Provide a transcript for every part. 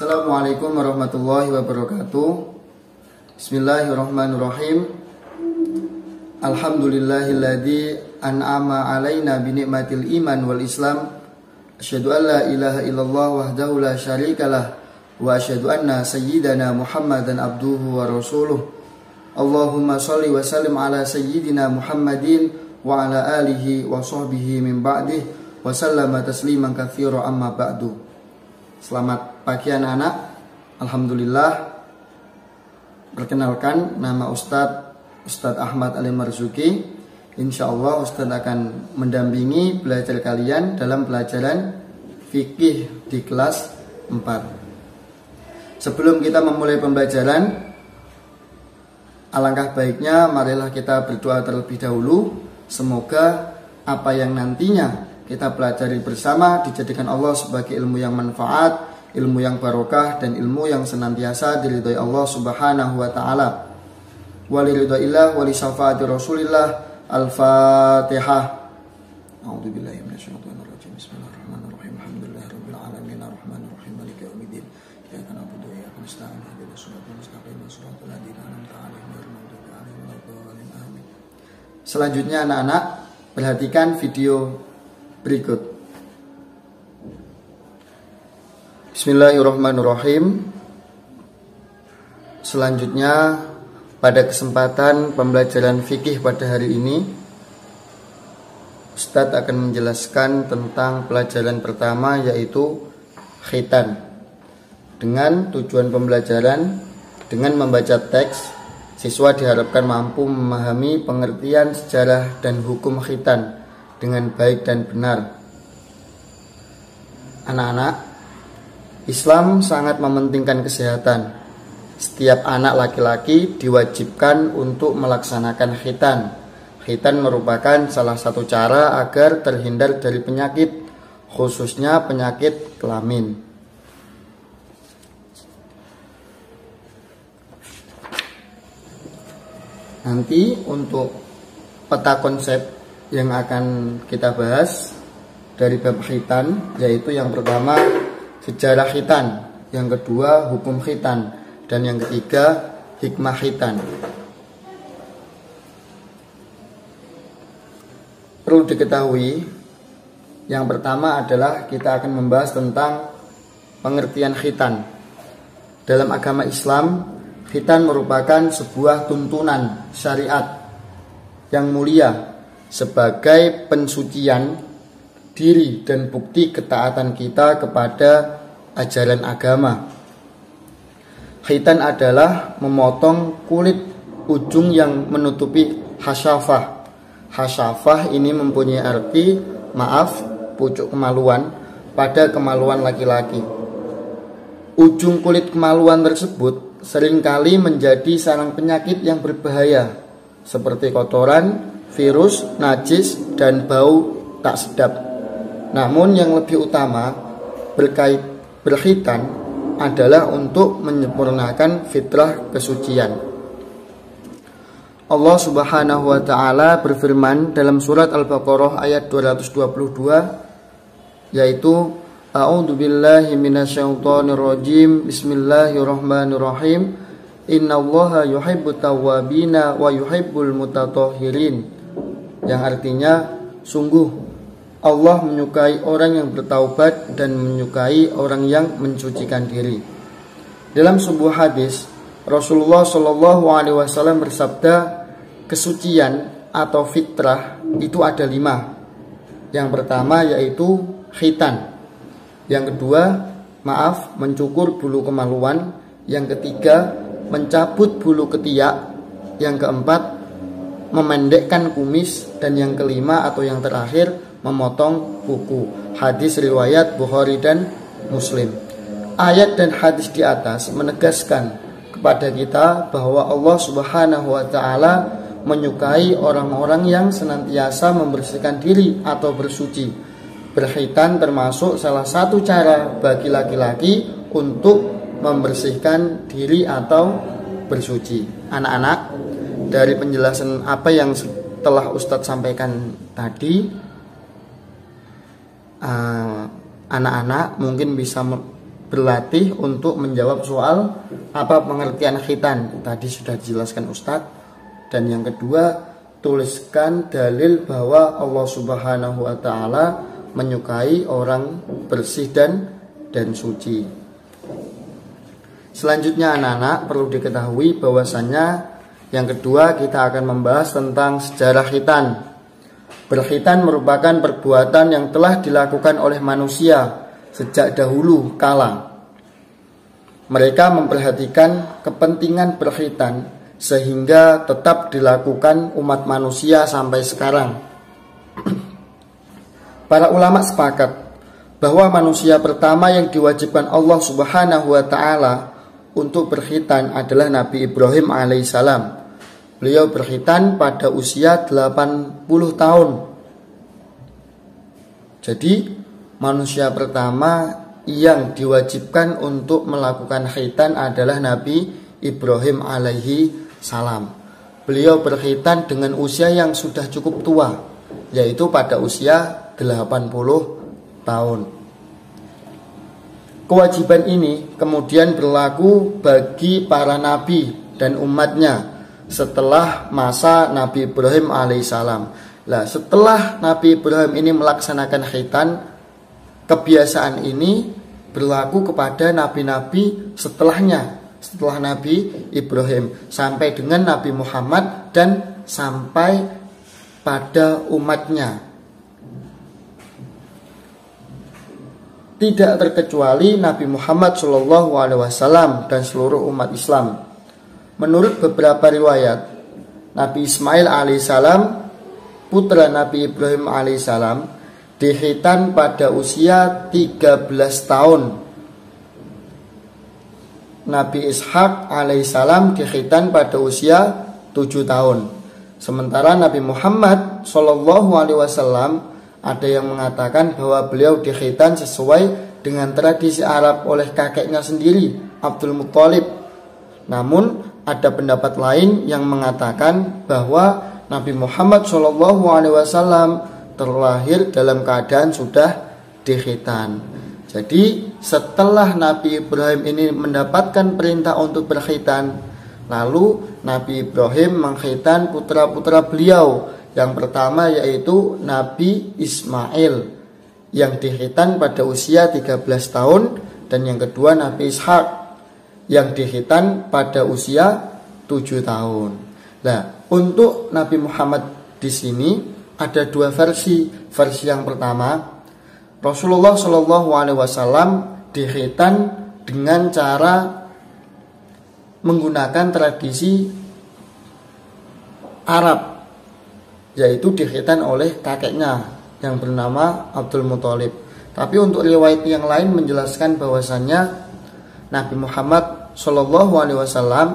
Assalamualaikum warahmatullahi wabarakatuh. Bismillahirrahmanirrahim. Alhamdulillahilladzi an'ama alaina bi ni'matil iman wal islam. Asyhadu an la ilaha illallah wahdahu la syarikalah wa asyhadu anna sayyidana Muhammadan abduhu wa rasuluh. Allahumma shalli wa sallim ala sayyidina Muhammadin wa ala alihi wa sahbihi min ba'dih wa sallama tasliman katsira amma ba'du. Selamat pagi anak-anak. Alhamdulillah. Perkenalkan, nama Ustadz Ahmad Ali Marzuki. Insyaallah Ustadz akan mendampingi belajar kalian dalam pelajaran fikih di kelas 4. Sebelum kita memulai pembelajaran, alangkah baiknya marilah kita berdoa terlebih dahulu. Semoga apa yang nantinya kita pelajari bersama dijadikan Allah sebagai ilmu yang manfaat, ilmu yang barokah, dan ilmu yang senantiasa diridhai Allah Subhanahu wa taala. Waliridhaillah wali syafaati Rasulillah. Al-Fatihah. A'udzubillahi minasyaitonir rajim. Bismillahirrahmanirrahim. Alhamdulillahirabbil alamin arrahmanir rahim maliki yaumiddin. Iyyaka na'budu wa iyyaka nasta'in. Ihdinas siratal mustaqim siratal ladzina an'amta 'alaihim ghairil maghdubi 'alaihim waladdallin. Amin. Selanjutnya anak-anak, perhatikan video berikut. Bismillahirrahmanirrahim. Selanjutnya, pada kesempatan pembelajaran fikih pada hari ini, Ustadz akan menjelaskan tentang pelajaran pertama, yaitu khitan. Dengan tujuan pembelajaran, dengan membaca teks, siswa diharapkan mampu memahami pengertian sejarah dan hukum khitan dengan baik dan benar. Anak-anak, Islam sangat mementingkan kesehatan. Setiap anak laki-laki diwajibkan untuk melaksanakan khitan. Khitan merupakan salah satu cara agar terhindar dari penyakit, khususnya penyakit kelamin. Nanti untuk peta konsep yang akan kita bahas dari bab khitan, yaitu yang pertama sejarah khitan, yang kedua hukum khitan, dan yang ketiga hikmah khitan. Perlu diketahui, yang pertama adalah kita akan membahas tentang pengertian khitan. Dalam agama Islam, khitan merupakan sebuah tuntunan syariat yang mulia sebagai pensucian diri dan bukti ketaatan kita kepada ajaran agama. Khitan adalah memotong kulit ujung yang menutupi hasyafah. Hasyafah ini mempunyai arti pucuk kemaluan pada kemaluan laki-laki. Ujung kulit kemaluan tersebut seringkali menjadi sarang penyakit yang berbahaya, seperti kotoran, virus, najis, dan bau tak sedap. Namun yang lebih utama berkhitan adalah untuk menyempurnakan fitrah kesucian. Allah Subhanahu wa taala berfirman dalam surat Al-Baqarah ayat 222, yaitu A'udzubillahi minasyaitonir rajim. Bismillahirrahmanirrahim. Innallaha yuhibbut tawwabina wa yuhibbul mutatahhirin. Yang artinya, sungguh Allah menyukai orang yang bertaubat dan menyukai orang yang mensucikan diri. Dalam sebuah hadis, Rasulullah Shallallahu Alaihi Wasallam bersabda, kesucian atau fitrah itu ada 5. Yang pertama yaitu khitan. Yang kedua, mencukur bulu kemaluan. Yang ketiga, mencabut bulu ketiak. Yang keempat, memendekkan kumis. Dan yang kelima atau yang terakhir, memotong kuku. Hadis riwayat Bukhari dan Muslim. Ayat dan hadis di atas menegaskan kepada kita bahwa Allah Subhanahu wa taala menyukai orang-orang yang senantiasa membersihkan diri atau bersuci. Berkhitan termasuk salah satu cara bagi laki-laki untuk membersihkan diri atau bersuci. Anak-anak, dari penjelasan apa yang telah Ustadz sampaikan tadi, anak-anak mungkin bisa berlatih untuk menjawab soal apa pengertian khitan. Tadi sudah dijelaskan Ustadz. Dan yang kedua, tuliskan dalil bahwa Allah Subhanahu wa Ta'ala menyukai orang bersih dan suci. Selanjutnya anak-anak perlu diketahui bahwasannya yang kedua kita akan membahas tentang sejarah khitan. Berkhitan merupakan perbuatan yang telah dilakukan oleh manusia sejak dahulu kala. Mereka memperhatikan kepentingan berkhitan sehingga tetap dilakukan umat manusia sampai sekarang. Para ulama sepakat bahwa manusia pertama yang diwajibkan Allah Subhanahu wa Ta'ala untuk berkhitan adalah Nabi Ibrahim alaihissalam. Beliau berkhitan pada usia 80 tahun. Jadi manusia pertama yang diwajibkan untuk melakukan khitan adalah Nabi Ibrahim alaihi salam. Beliau berkhitan dengan usia yang sudah cukup tua, yaitu pada usia 80 tahun. Kewajiban ini kemudian berlaku bagi para nabi dan umatnya setelah masa Nabi Ibrahim alaihissalam. Nah, setelah Nabi Ibrahim ini melaksanakan khitan, kebiasaan ini berlaku kepada nabi-nabi setelahnya, setelah Nabi Ibrahim sampai dengan Nabi Muhammad dan sampai pada umatnya. Tidak terkecuali Nabi Muhammad SAW dan seluruh umat Islam. Menurut beberapa riwayat, Nabi Ismail alaihissalam, putra Nabi Ibrahim alaihissalam, dikhitan pada usia 13 tahun. Nabi Ishak alaihissalam dikhitan pada usia 7 tahun. Sementara Nabi Muhammad SAW, ada yang mengatakan bahwa beliau dikhitan sesuai dengan tradisi Arab oleh kakeknya sendiri, Abdul Muthalib. Namun ada pendapat lain yang mengatakan bahwa Nabi Muhammad SAW terlahir dalam keadaan sudah dikhitan. Jadi setelah Nabi Ibrahim ini mendapatkan perintah untuk berkhitan, lalu Nabi Ibrahim mengkhitan putra-putra beliau. Yang pertama yaitu Nabi Ismail yang dikhitan pada usia 13 tahun, dan yang kedua Nabi Ishak yang dikhitan pada usia 7 tahun. Nah, untuk Nabi Muhammad di sini ada dua versi. Versi yang pertama, Rasulullah SAW dikhitan dengan cara menggunakan tradisi Arab, yaitu dikhitan oleh kakeknya yang bernama Abdul Muthalib. Tapi untuk riwayat yang lain menjelaskan bahwasannya Nabi Muhammad SAW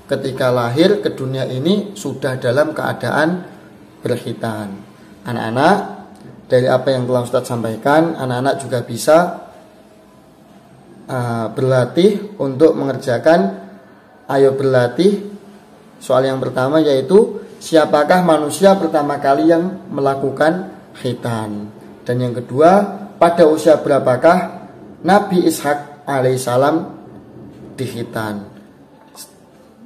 ketika lahir ke dunia ini sudah dalam keadaan berkhitan. Anak-anak, dari apa yang telah Ustadz sampaikan, anak-anak juga bisa berlatih untuk mengerjakan ayo berlatih. Soal yang pertama yaitu siapakah manusia pertama kali yang melakukan khitan, dan yang kedua pada usia berapakah Nabi Ishak alaihissalam dikhitan.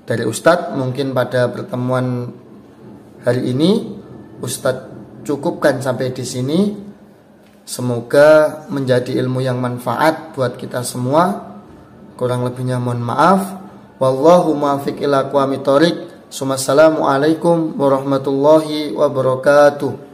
Dari Ustadz mungkin pada pertemuan hari ini Ustadz cukupkan sampai di sini. Semoga menjadi ilmu yang manfaat buat kita semua. Kurang lebihnya mohon maaf. Wallahu muwaffiq ila aqwamit thoriq. Assalamualaikum warahmatullahi wabarakatuh.